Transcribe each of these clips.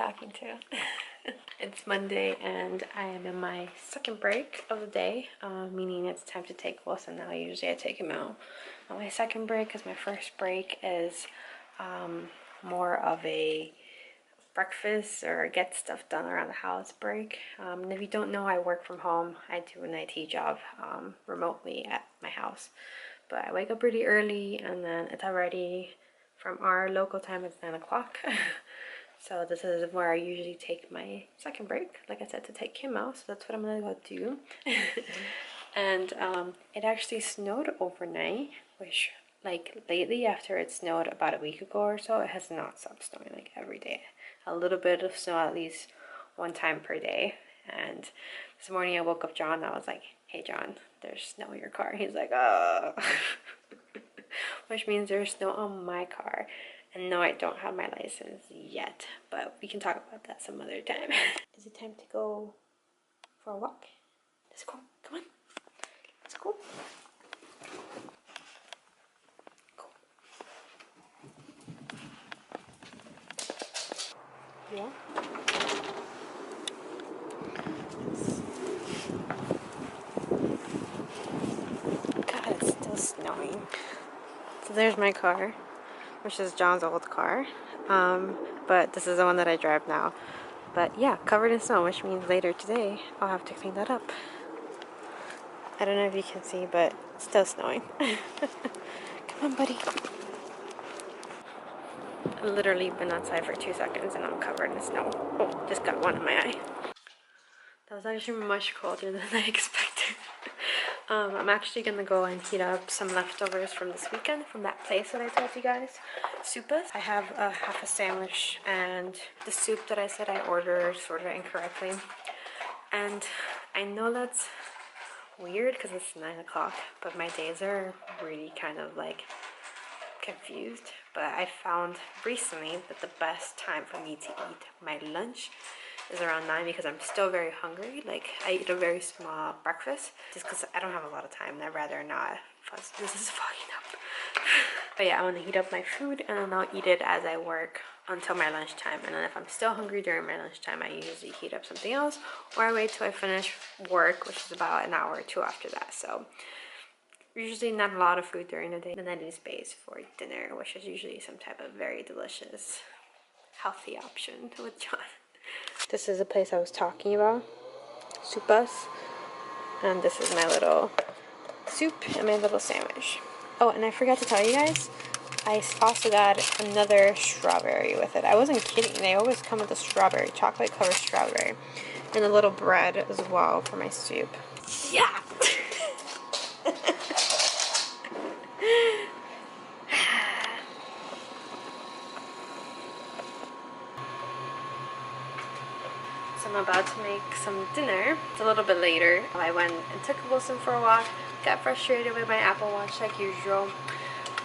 talking to? It's Monday and I am in my second break of the day, meaning it's time to take Wilson now. Usually I take him out on my second break because my first break is more of a breakfast or get stuff done around the house break. And if you don't know, I work from home. I do an IT job remotely at my house. But I wake up pretty early and then it's already, from our local time, it's 9 o'clock. So this is where I usually take my second break, like I said, to take him out. So that's what I'm gonna go do. And it actually snowed overnight, which like lately after it snowed about a week ago or so, it has not stopped snowing like every day. A little bit of snow at least one time per day. And this morning I woke up John and I was like, hey John, there's snow in your car. He's like, oh. Which means there's snow on my car. And no, I don't have my license yet, but we can talk about that some other time. Is it time to go for a walk? Let's go. Come on. Let's go. Go. Yeah. God, it's still snowing. So there's my car, which is John's old car, but this is the one that I drive now. But yeah, covered in snow, which means later today I'll have to clean that up. I don't know if you can see, but it's still snowing. Come on, buddy. I've literally been outside for 2 seconds and I'm covered in snow. Oh, just got one in my eye. That was actually much colder than I expected. I'm actually gonna go and heat up some leftovers from this weekend from that place that I told you guys, Soupas. I have half a sandwich and the soup that I said I ordered sort of incorrectly. And I know that's weird because it's 9 o'clock, but my days are really kind of like confused. But I found recently that the best time for me to eat my lunch is around 9 because I'm still very hungry. Like I eat a very small breakfast just because I don't have a lot of time and I'd rather not. This is fogging up. But yeah, I'm gonna heat up my food and then I'll eat it as I work until my lunchtime. And then if I'm still hungry during my lunchtime, I usually heat up something else or I wait till I finish work, which is about an hour or two after that. So usually not a lot of food during the day. Then I do space for dinner, which is usually some type of very delicious, healthy option with John. This is the place I was talking about, Soupas, and this is my little soup and my little sandwich. Oh, and I forgot to tell you guys, I also got another strawberry with it. I wasn't kidding, they always come with a strawberry, chocolate covered strawberry, and a little bread as well for my soup. Yeah! I'm about to make some dinner. It's a little bit later. I went and took Wilson for a walk, got frustrated with my Apple Watch like usual,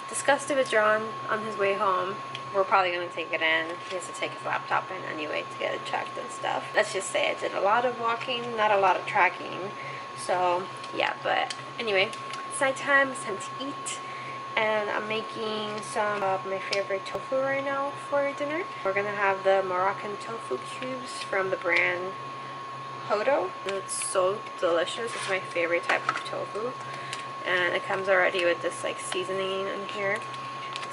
discussed it with John on his way home. We're probably going to take it in. He has to take his laptop in anyway to get it checked and stuff. Let's just say I did a lot of walking, not a lot of tracking. So yeah, but anyway, it's nighttime, it's time to eat. And I'm making some of my favorite tofu right now for dinner. We're gonna have the Moroccan tofu cubes from the brand Hodo. It's so delicious. It's my favorite type of tofu. And it comes already with this like seasoning in here.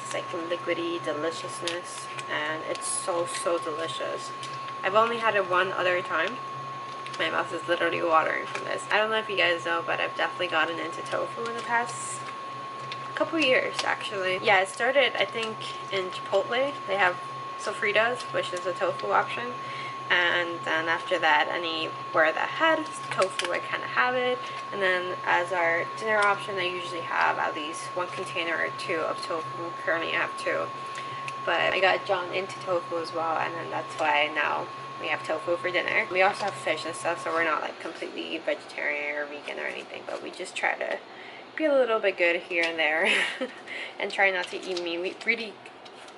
It's like liquidy deliciousness. And it's so delicious. I've only had it one other time. My mouth is literally watering from this. I don't know if you guys know, but I've definitely gotten into tofu in the past couple years actually. Yeah, it started I think in Chipotle. They have sofritas, which is a tofu option, and then after that anywhere that had tofu I kind of have it. And then as our dinner option I usually have at least one container or two of tofu. Currently I have 2, but I got John into tofu as well, and then that's why now we have tofu for dinner. We also have fish and stuff, so we're not like completely vegetarian or vegan or anything, but we just try to be a little bit good here and there and try not to eat meat. We really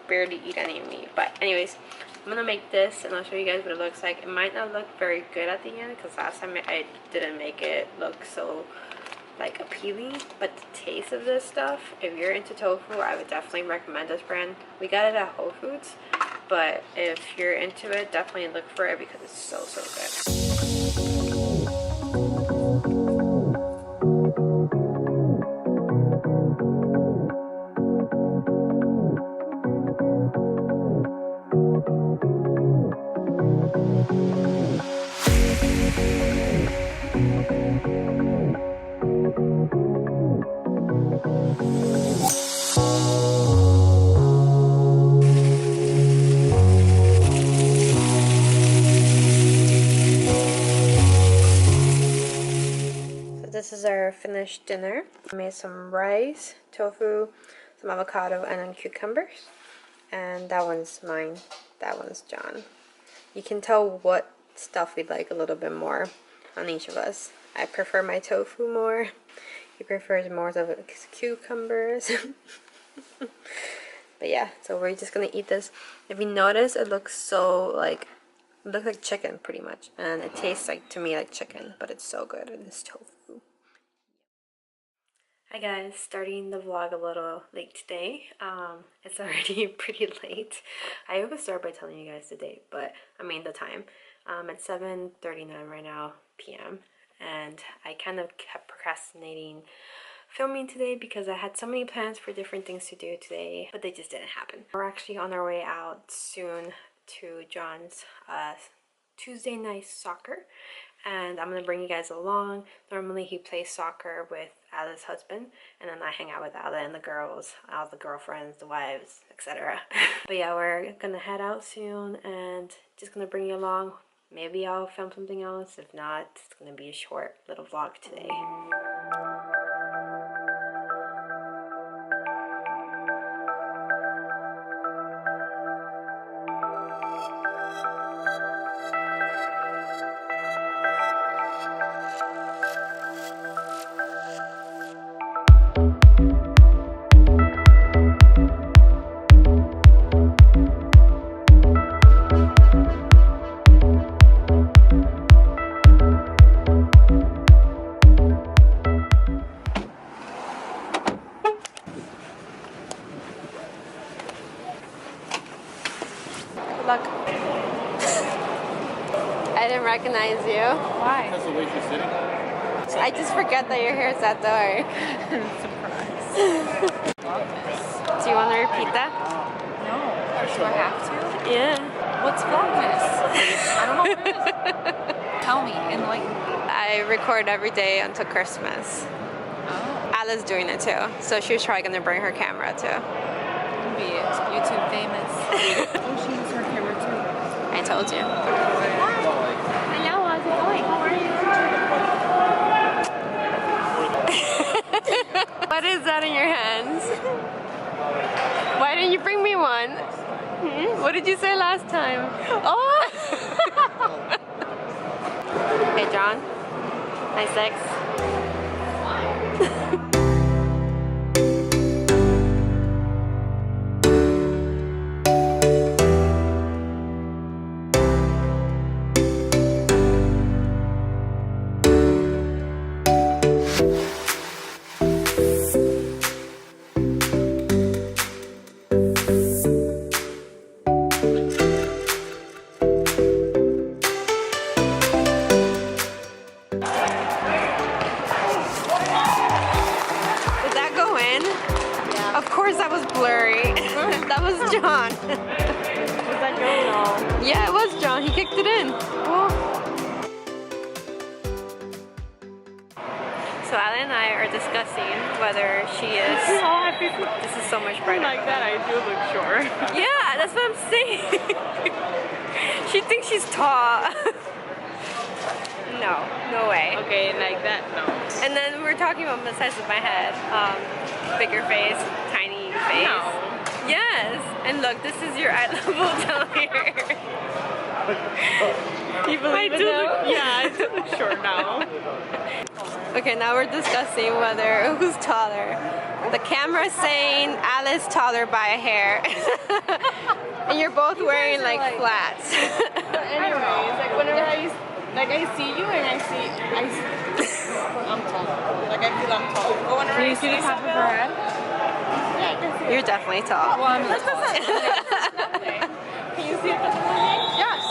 barely eat any meat. But anyways, I'm gonna make this and I'll show you guys what it looks like. It might not look very good at the end because last time I didn't make it look so like appealing, but the taste of this stuff, if you're into tofu, I would definitely recommend this brand. We got it at Whole Foods but if you're into it, definitely look for it because it's so good. This is our finished dinner. I made some rice, tofu, some avocado, and then cucumbers. And that one's mine. That one's John. You can tell what stuff we like a little bit more on each of us. I prefer my tofu more. He prefers more of the cucumbers. But yeah, so we're just gonna eat this. If you notice, it looks so like, it looks like chicken pretty much. And it tastes like, to me, like chicken, but it's so good in this tofu. Hi guys, starting the vlog a little late today. It's already pretty late. I always start by telling you guys the date, but I mean the time. It's 7:39 right now p.m. and I kind of kept procrastinating filming today because I had so many plans for different things to do today, but they just didn't happen. We're actually on our way out soon to John's Tuesday night soccer, and I'm gonna bring you guys along. Normally he plays soccer with Alice's husband, and then I hang out with Ala and the girls, all the girlfriends, the wives, etc. But yeah, we're gonna head out soon and just gonna bring you along. Maybe I'll film something else. If not, it's gonna be a short little vlog today. Look. I didn't recognize you. Why? That's the way she's sitting. I just forget that your hair's at the door. Surprise. Do you want to repeat that? No. Do I have to? Yeah. What's VLOGMAS? I don't know what it is. Tell me, enlighten me. I record every day until Christmas. Oh. Alice doing it too, so she was probably going to bring her camera too. Be it. YouTube famous. Oh, she has her camera too. I told you. Hello, how's it going? How are you? What is that in your hands? Why didn't you bring me one? Hmm? What did you say last time? Oh! Hey, John. Nice sex. Of course that was blurry. That was John. Was that John? No. Yeah, it was John. He kicked it in. Oh. So Allie and I are discussing whether she is... This is so much brighter. Like that, I do look short. Yeah, that's what I'm saying. She thinks she's tall. No, no way. Okay, like that, no. And then we're talking about the size of my head. Bigger face, tiny face. No. Yes. And look, this is your eye level down here. You believe it now? Yeah, I do look short now. Okay, now we're discussing whether who's taller. The camera's saying Alice taller by a hair. And you're both wearing like flats. But anyways, like whenever I see you and I see I'm tall. Like I feel I'm tall. But whenever Can you see the top of her head? You're definitely tall. Well, I'm tall. Can see it from the movie? Yes.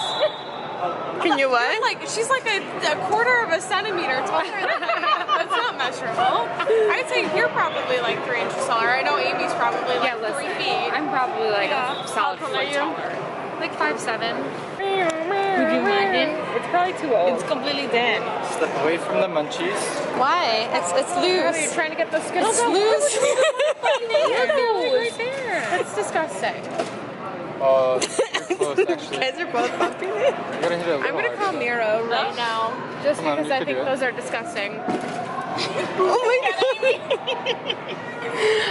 Can you what? Like she's like a quarter of a centimeter taller than I am. That's not measurable. I'd say you're probably like 3 inches taller. I know Amy's probably like 3 feet. I'm probably like a solid foot taller. Like 5'7". Would you mind it? It's probably too old. It's completely dead. Step away from the munchies. Why? It's loose. You're trying to get the Skittles It's out? loose. Right there. That's disgusting. Oh, you're close actually. You guys are both bumping it. You gotta hit it a little I'm gonna call harder. Miro right now. Just Come on, because you I can think do it. those are disgusting. Oh my god.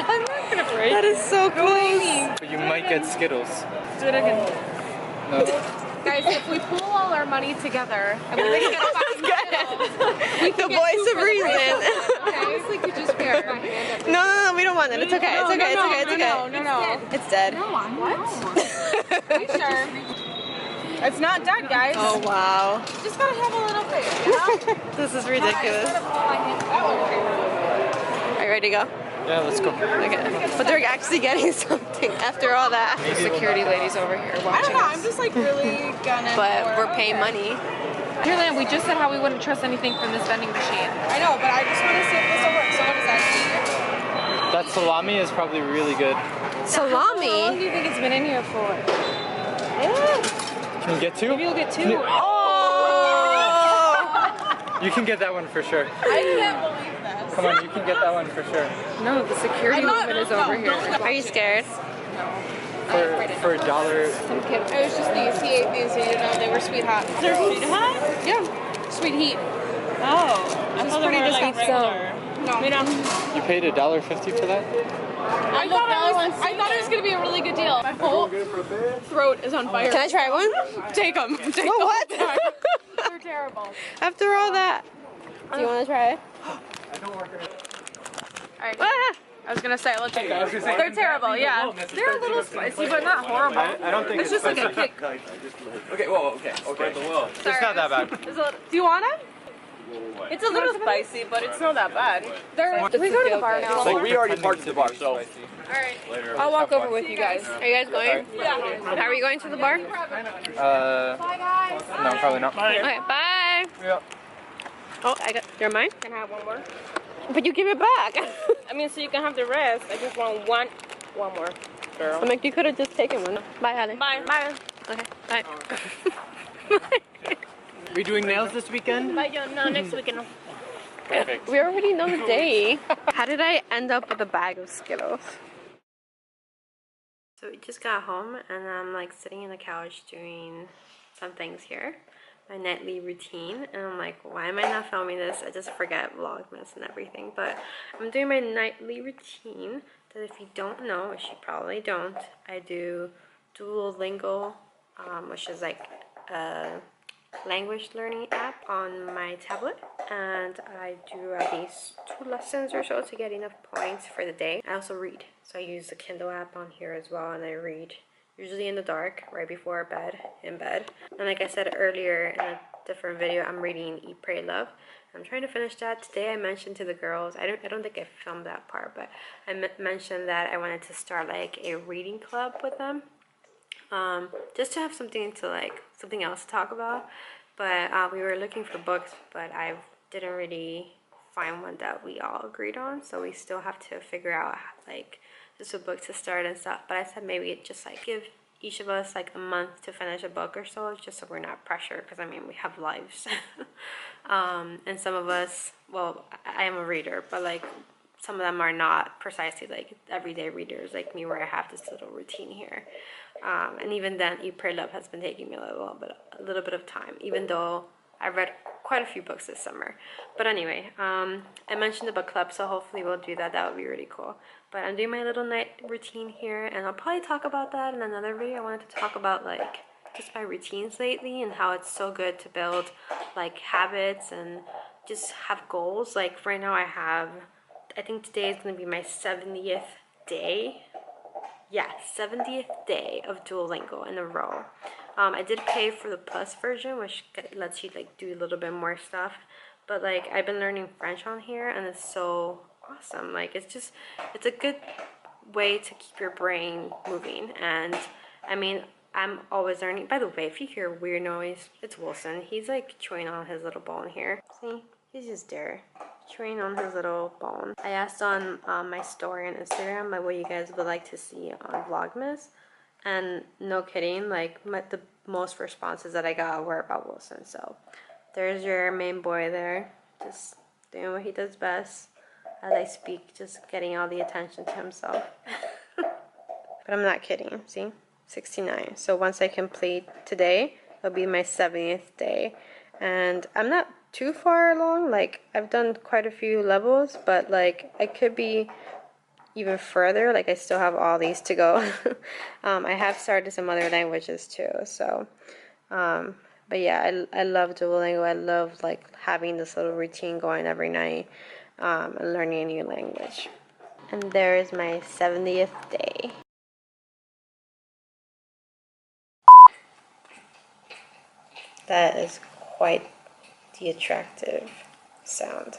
I'm not gonna break That is so close. But you might get Skittles. Do it again. No. Guys, if we pool all our money together and we make it a fucking The voice of reason. honestly could just wear my hand up. No, we don't want it. It's okay. It's okay. It's okay. It's okay. No. It's dead. What? Are you sure? It's not dead, guys. Oh wow. Just gotta have a little faith, you know? This is ridiculous. Are you ready to go? Yeah, let's go. Okay. But they're actually getting something after all that. The security ladies over here I don't watching know, us. I'm just like really gonna. But we're paying money. Here, we just said how we wouldn't trust anything from this vending machine. I know, but I just want to see if this will work. So what does that That salami is probably really good. How long Salami. do you think it's been in here for? Can you get two? Maybe you'll get two. Oh! You can get that one for sure. I can't believe this. Come on, you can get that one for sure. No, the security woman is over here. Are you scared? For $1. Some kid. It was just these. He ate these, so you know they were sweet hot. They're sweet hot? Yeah. Sweet heat. Oh, I thought they were like regular. No. You paid $1.50 for that? I thought it was gonna be a really good deal. My whole throat is on fire. Can I try one? Take them. Take them. Oh, what? They're terrible. After all that. Do you want to try it? Alright. Ah! I was gonna say, let's take them. They're terrible, yeah. They're a little spicy, but not horrible. I don't think It's just like a kick. Okay, whoa, okay. It's not that bad. Do you want it? It's a little spicy, but it's not that bad. We go to the bar now. So we already parked at the bar, so. Alright. I'll walk over with you guys. Are you guys going? Yeah. How are you going to the bar? No, probably not. Okay, bye. Yeah. Oh, you're mine? Can I have one more? But you give it back. I mean, so you can have the rest. I just want one more, girl. I'm like, you could have just taken one. Bye, Holly. Bye. Bye. Okay, bye. We doing nails this weekend? Bye, John. No, next weekend. Perfect. We already know the day. How did I end up with a bag of Skittles? So we just got home and I'm like sitting on the couch doing some things here. My nightly routine, and I'm like, why am I not filming this? I just forget Vlogmas and everything. But I'm doing my nightly routine that if you don't know, which you probably don't, I do Duolingo, which is like a language learning app on my tablet, and I do at least 2 lessons or so to get enough points for the day. I also read, so I use the Kindle app on here as well, and I read usually in the dark, right before bed, in bed. And like I said earlier in a different video, I'm reading Eat, Pray, Love. I'm trying to finish that. Today I mentioned to the girls, I don't think I filmed that part, but I mentioned that I wanted to start like a reading club with them. Just to have something else to talk about. But we were looking for books, but I didn't really find one that we all agreed on. So we still have to figure out like just a book to start and stuff. But I said maybe just like give each of us like a month to finish a book or so, just so we're not pressured, because I mean we have lives. And some of us, well, I am a reader, but like some of them are not precisely like everyday readers like me, where I have this little routine here. And even then, Eat, Pray, Love has been taking me a little bit of time, even though I read quite a few books this summer. But anyway, I mentioned the book club, so hopefully we'll do that. That would be really cool. But I'm doing my little night routine here, and I'll probably talk about that in another video. I wanted to talk about like just my routines lately and how it's so good to build like habits and just have goals. Like right now I think today is going to be my 70th day. Yeah, 70th day of Duolingo in a row. I did pay for the plus version, which lets you like do a little bit more stuff. But like I've been learning French on here, and it's so awesome. Like it's a good way to keep your brain moving. And I mean, I'm always learning. By the way, if you hear a weird noise, it's Wilson. He's like chewing on his little bone here. See? He's just there, chewing on his little bone. I asked on my story on Instagram like what you guys would like to see on Vlogmas. And no kidding, like the most responses that I got were about Wilson. So there's your main boy there, just doing what he does best. As I speak, just getting all the attention to himself. But I'm not kidding, see? 69. So once I complete today, it'll be my 70th day. And I'm not too far along. Like, I've done quite a few levels, but like I could be even further. Like, I still have all these to go. I have started some other languages too. So, but yeah, I love Duolingo. I love like having this little routine going every night and learning a new language. And there is my 70th day. That is quite the attractive sound.